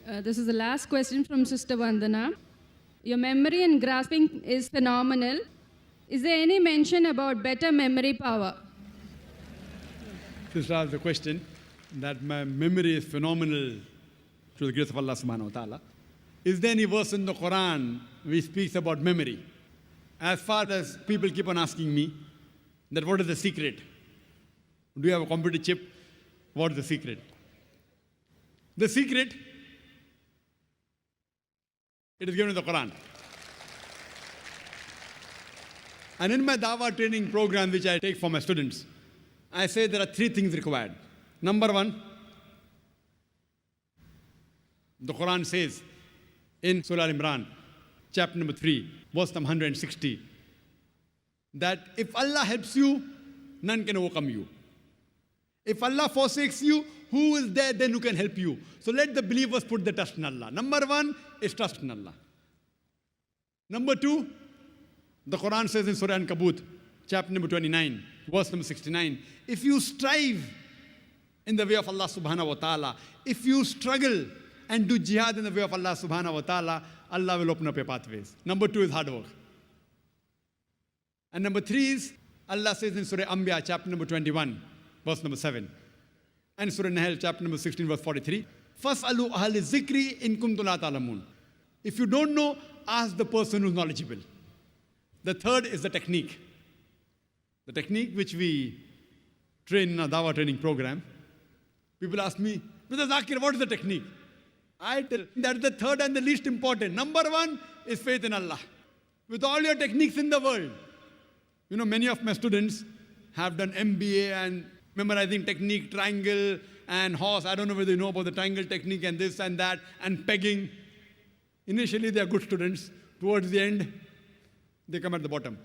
This is the last question from Sister Vandana. Your memory and grasping is phenomenal. Is there any mention about better memory power? Sister asked the question that my memory is phenomenal through the grace of Allah subhanahu wa ta'ala. Is there any verse in the Quran which speaks about memory? As far as people keep on asking me that what is the secret? Do you have a computer chip? What is the secret? The secret, it is given in the Quran. And in my Dawah training program, which I take for my students, I say there are three things required. Number one, the Quran says in Surah Al-Imran, chapter number 3, verse number 160, that if Allah helps you, none can overcome you. If Allah forsakes you, who is there then who can help you? So let the believers put the trust in Allah. Number one is trust in Allah. Number two, the Quran says in Surah An-Kabut, chapter number 29, verse number 69, if you strive in the way of Allah subhanahu wa ta'ala, if you struggle and do jihad in the way of Allah subhanahu wa ta'ala, Allah will open up your pathways. Number two is hard work. And number three is, Allah says in Surah Anbiya, chapter number 21, verse number 7, and Surah Nahl, chapter number 16, verse 43, فَاسْأَلُوا أَهْلِ الذِّكْرِ إِن كُنتُمْ لَا تَعْلَمُونَ. If you don't know, ask the person who's knowledgeable. The third is the technique. The technique which we train in our Dawah training program. People ask me, Brother Zakir, what is the technique? I tell that is the third and the least important. Number one is faith in Allah. With all your techniques in the world. You know, many of my students have done MBA and memorizing technique, triangle and horse. I don't know whether you know about the triangle technique and this and that and pegging. Initially, they are good students. Towards the end, they come at the bottom.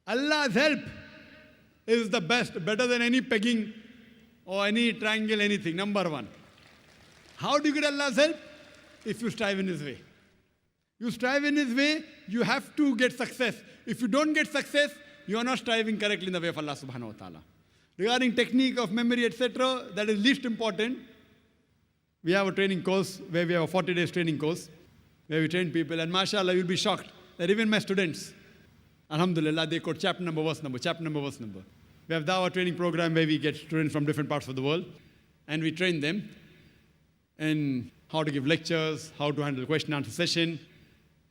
Allah's help is the best, better than any pegging or any triangle, anything. Number one. How do you get Allah's help? If you strive in His way. You strive in His way, you have to get success. If you don't get success, you are not striving correctly in the way of Allah subhanahu wa ta'ala. Regarding technique of memory, etc., that is least important. We have a training course where we have a 40 days training course where we train people, and mashallah, you'll be shocked that even my students, alhamdulillah, they quote chapter number, verse number, chapter number, verse number. We have Dawah training program where we get students from different parts of the world and we train them in how to give lectures, how to handle question and answer session.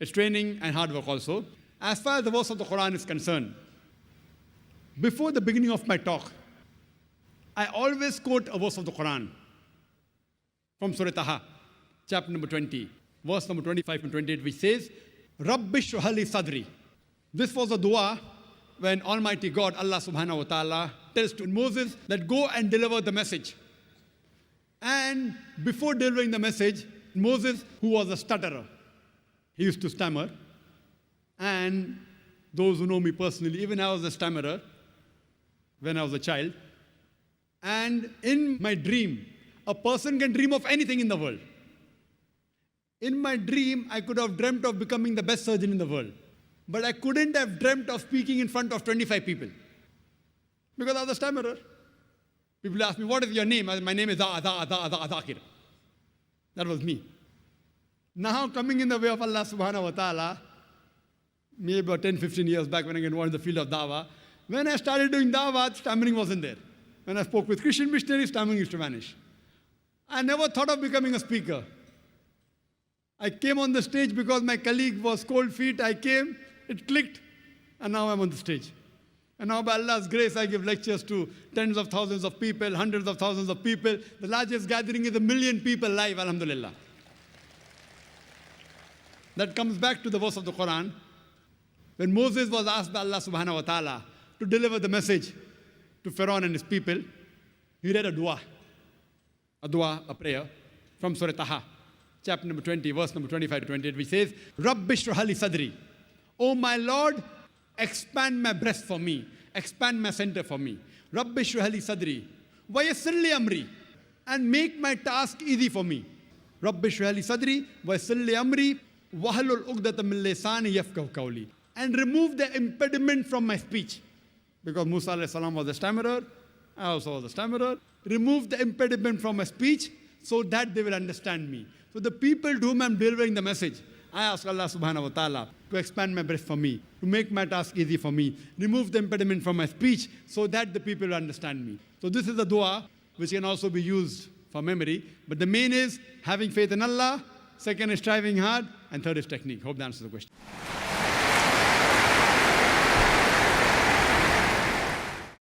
It's training and hard work also. As far as the verse of the Quran is concerned, before the beginning of my talk, I always quote a verse of the Quran from Surah Taha, chapter number 20, verse number 25 and 28, which says, Rabbi shrah li sadri. This was a dua when Almighty God, Allah subhanahu wa ta'ala, tells to Moses that go and deliver the message. And before delivering the message, Moses, who was a stutterer, he used to stammer. And those who know me personally, even I was a stammerer when I was a child. And in my dream, a person can dream of anything in the world. In my dream, I could have dreamt of becoming the best surgeon in the world. But I couldn't have dreamt of speaking in front of 25 people. Because I was a stammerer. People ask me, what is your name? I said, my name is Zakir. That was me. Now coming in the way of Allah subhanahu wa ta'ala, maybe about 10, 15 years back when I got involved in the field of dawah, when I started doing dawah, stammering wasn't there. When I spoke with Christian missionaries, stammering used to vanish. I never thought of becoming a speaker. I came on the stage because my colleague was cold feet. I came, it clicked, and now I'm on the stage. And now by Allah's grace, I give lectures to tens of thousands of people, hundreds of thousands of people. The largest gathering is 1 million people live, alhamdulillah. That comes back to the verse of the Quran. When Moses was asked by Allah subhanahu wa ta'ala to deliver the message to Pharaoh and his people, he read a dua, a prayer from Surah Taha, chapter number 20, verse number 25 to 28, which says, Rabbi shrah li sadri. Oh my Lord, expand my breast for me, expand my center for me. Rabbi shrah li sadri, wa yassir li amri, and make my task easy for me. Rabbi shrah li sadri, wa yassir li amri, wahlul uqdatam min lisani yafqahu qawli. And remove the impediment from my speech. Because Musa alayhi salam was a stammerer, I also was a stammerer. Remove the impediment from my speech so that they will understand me. So the people to whom I'm delivering the message, I ask Allah subhanahu wa ta'ala to expand my breath for me, to make my task easy for me, remove the impediment from my speech so that the people will understand me. So this is a dua which can also be used for memory. But the main is having faith in Allah, second is striving hard, and third is technique. Hope that answers the question.